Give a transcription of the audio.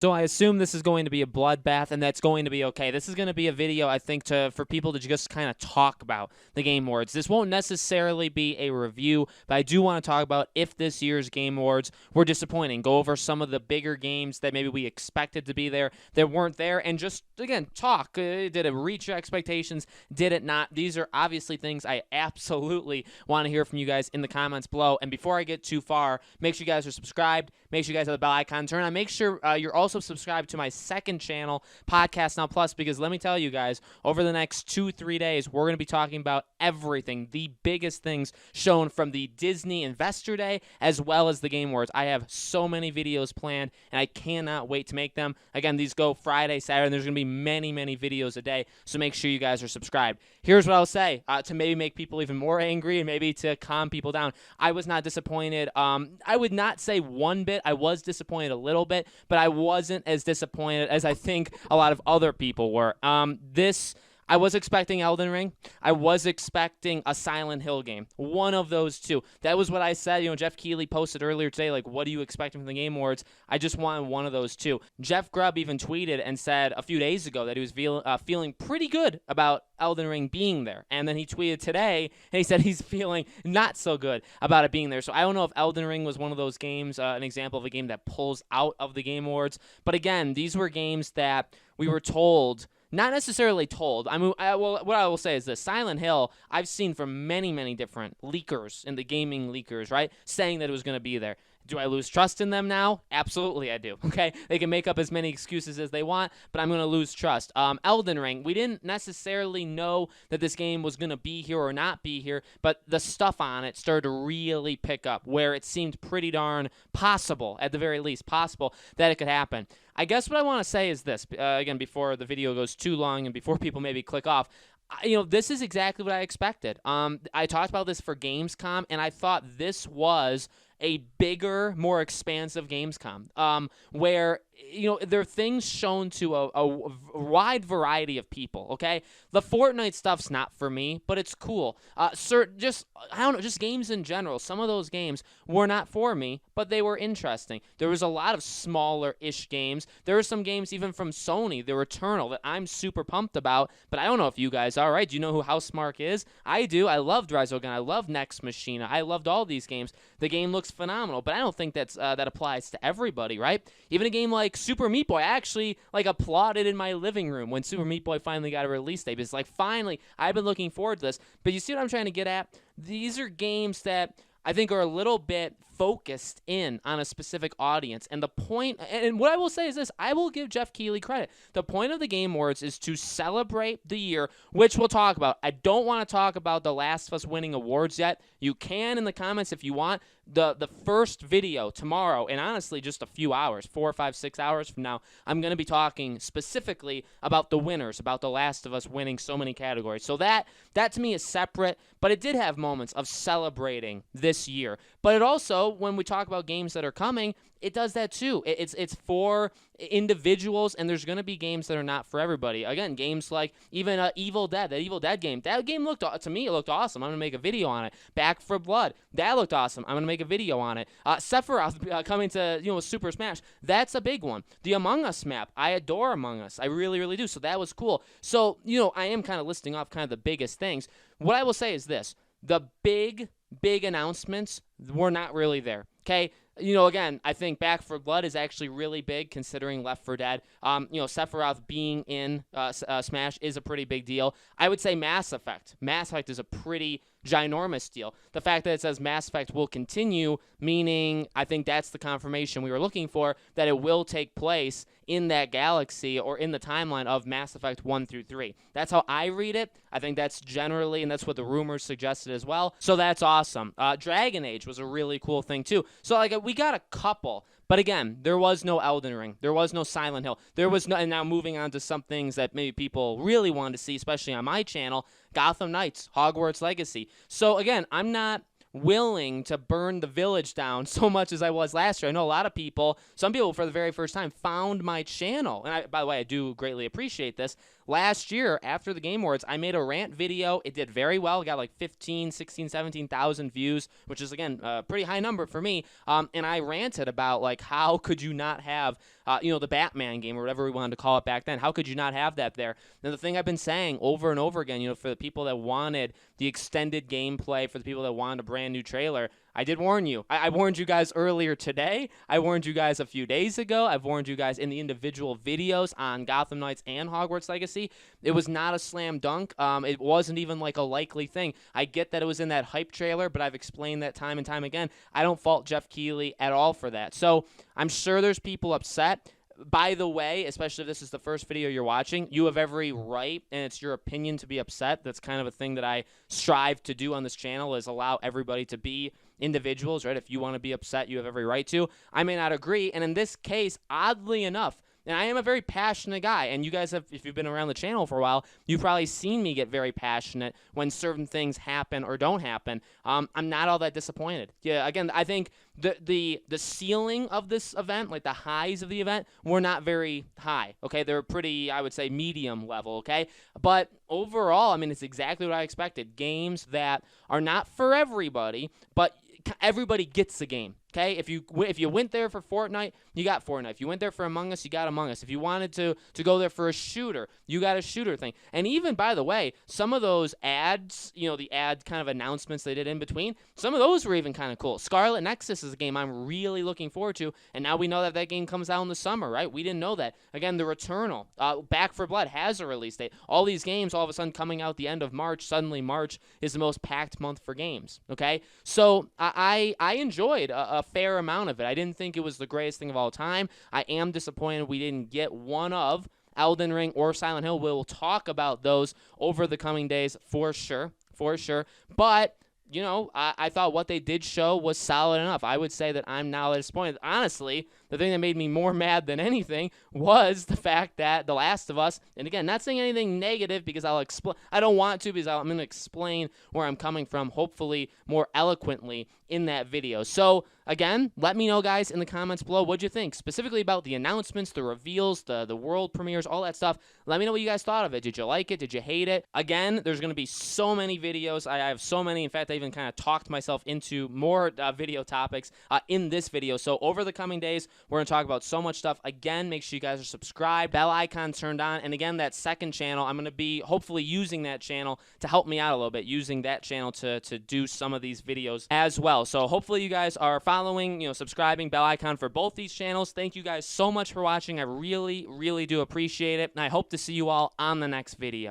So I assume this is going to be a bloodbath, and that's going to be okay. This is going to be a video, I think, for people to just kind of talk about the Game Awards. This won't necessarily be a review, but I do want to talk about if this year's Game Awards were disappointing. Go over some of the bigger games that maybe we expected to be there that weren't there, and just, again, talk. Did it reach your expectations? Did it not? These are obviously things I absolutely want to hear from you guys in the comments below. And before I get too far, make sure you guys are subscribed. Make sure you guys have the bell icon turned on. Make sure you're also subscribed to my second channel, Podcast Now Plus, because let me tell you guys, over the next 2-3 days, we're going to be talking about everything, the biggest things shown from the Disney Investor Day as well as the Game Awards. I have so many videos planned, and I cannot wait to make them. Again, these go Friday, Saturday, and there's going to be many, many videos a day, so make sure you guys are subscribed. Here's what I'll say to maybe make people even more angry and maybe to calm people down. I was not disappointed. I would not say one bit. I was disappointed a little bit, but I wasn't as disappointed as I think a lot of other people were. I was expecting Elden Ring. I was expecting a Silent Hill game. One of those two. That was what I said. Jeff Keighley posted earlier today, like, what are you expecting from the Game Awards? I just wanted one of those two. Jeff Grubb even tweeted and said a few days ago that he was feeling pretty good about Elden Ring being there. And then he tweeted today, and he said he's feeling not so good about it being there. So I don't know if Elden Ring was one of those games, an example of a game that pulls out of the Game Awards. But again, these were games that we were told, not necessarily told. What I will say is this. Silent Hill, I've seen from many, many different leakers in the gaming leakers, right, saying that it was going to be there. Do I lose trust in them now? Absolutely I do, okay? They can make up as many excuses as they want, but I'm going to lose trust. Elden Ring, we didn't necessarily know that this game was going to be here or not be here, but the stuff on it started to really pick up where it seemed pretty darn possible, at the very least possible, that it could happen. I guess what I want to say is this, again, before the video goes too long and before people maybe click off, this is exactly what I expected. I talked about this for Gamescom, and I thought this was a bigger, more expansive Gamescom, where there are things shown to a wide variety of people. Okay, the Fortnite stuff's not for me, but it's cool. I don't know, just games in general. Some of those games were not for me, but they were interesting. There was a lot of smaller-ish games. There were some games even from Sony, the Returnal, that I'm super pumped about, but I don't know if you guys are, right? Do you know who Housemarque is? I do. I loved Resogun. I loved Nex Machina. I loved all these games. The game looks phenomenal, but I don't think that applies to everybody, right? Even a game like Super Meat Boy, I actually applauded in my living room when Super Meat Boy finally got a release date. It's like, finally, I've been looking forward to this. But you see what I'm trying to get at? These are games that I think are a little bit focused in on a specific audience. And the point, and what I will say is this, I will give Jeff Keighley credit. The point of the Game Awards is to celebrate the year, which we'll talk about. I don't want to talk about The Last of Us winning awards yet. You can in the comments if you want. The first video tomorrow, and honestly just a few hours, 4 or 5, 6 hours from now, I'm going to be talking specifically about the winners, about The Last of Us winning so many categories. So that to me is separate, but it did have moments of celebrating this year. But it also, when we talk about games that are coming, it does that too. It's for individuals, and there's going to be games that are not for everybody. Again, games like even Evil Dead, that Evil Dead game. That game to me, it looked awesome. I'm going to make a video on it. Back 4 Blood, that looked awesome. I'm going to make a video on it. Sephiroth coming to Super Smash, that's a big one. The Among Us map, I adore Among Us. I really, really do. So that was cool. So, I am kind of listing off kind of the biggest things. What I will say is this. The big announcements were not really there, okay? Again, I think Back 4 Blood is actually really big considering Left 4 Dead. Sephiroth being in Smash is a pretty big deal. I would say Mass Effect. Mass Effect is a pretty ginormous deal. The fact that it says Mass Effect will continue, meaning I think that's the confirmation we were looking for, that it will take place in that galaxy or in the timeline of Mass Effect 1 through 3. That's how I read it. I think that's generally, and that's what the rumors suggested as well. So that's awesome. Dragon Age was a really cool thing too. So we got a couple. But again, there was no Elden Ring. There was no Silent Hill. There was no, and now moving on to some things that maybe people really wanted to see, especially on my channel, Gotham Knights, Hogwarts Legacy. So again, I'm not willing to burn the village down so much as I was last year. I know a lot of people, some people for the very first time, found my channel. And by the way, I do greatly appreciate this. Last year, after the Game Awards, I made a rant video. It did very well. It got like 15, 16, 17,000 views, which is, again, a pretty high number for me. And I ranted about, like, how could you not have, the Batman game or whatever we wanted to call it back then. How could you not have that there? And the thing I've been saying over and over again, for the people that wanted the extended gameplay, for the people that wanted a brand new trailer, I did warn you. I warned you guys earlier today. I warned you guys a few days ago. I've warned you guys in the individual videos on Gotham Knights and Hogwarts Legacy. It was not a slam dunk. It wasn't even like a likely thing. I get that it was in that hype trailer, but I've explained that time and time again. I don't fault Jeff Keighley at all for that. So I'm sure there's people upset. By the way, especially if this is the first video you're watching, you have every right, and it's your opinion to be upset. That's kind of a thing that I strive to do on this channel, is allow everybody to be individuals, right? If you want to be upset, you have every right to. I may not agree, and in this case, oddly enough, and I am a very passionate guy, and you guys have, if you've been around the channel for a while, you've probably seen me get very passionate when certain things happen or don't happen. I'm not all that disappointed. Yeah, again, I think the ceiling of this event, like the highs of the event, were not very high, okay? They're pretty, I would say, medium level, okay? But overall, I mean, it's exactly what I expected. Games that are not for everybody, but everybody gets the game. Okay, if you went there for Fortnite, you got Fortnite. If you went there for Among Us, you got Among Us. If you wanted to go there for a shooter, you got a shooter thing. And even, by the way, some of those ads, the ad kind of announcements they did in between, some of those were even kind of cool. Scarlet Nexus is a game I'm really looking forward to, and now we know that that game comes out in the summer, right? We didn't know that. Again, The Returnal, Back 4 Blood has a release date. All these games all of a sudden coming out the end of March. Suddenly March is the most packed month for games, okay? So I enjoyed a fair amount of it. I didn't think it was the greatest thing of all time. I am disappointed we didn't get one of Elden Ring or Silent Hill. We'll talk about those over the coming days for sure. But I thought what they did show was solid enough. I would say that I'm not disappointed. Honestly, the thing that made me more mad than anything was the fact that The Last of Us, and again, not saying anything negative because I don't want to, because I'm going to explain where I'm coming from, hopefully more eloquently in that video. So again, let me know, guys, in the comments below, what'd you think, specifically about the announcements, the reveals, the world premieres, all that stuff. Let me know what you guys thought of it. Did you like it? Did you hate it? Again, there's going to be so many videos. I have so many. In fact, I even kind of talked myself into more video topics in this video. So over the coming days, we're going to talk about so much stuff. Again, make sure you guys are subscribed, bell icon turned on, and again, that second channel, I'm going to be hopefully using that channel to help me out a little bit, using that channel to do some of these videos as well. So hopefully you guys are following, subscribing, bell icon for both these channels. Thank you guys so much for watching. I really, really do appreciate it, and I hope to see you all on the next video.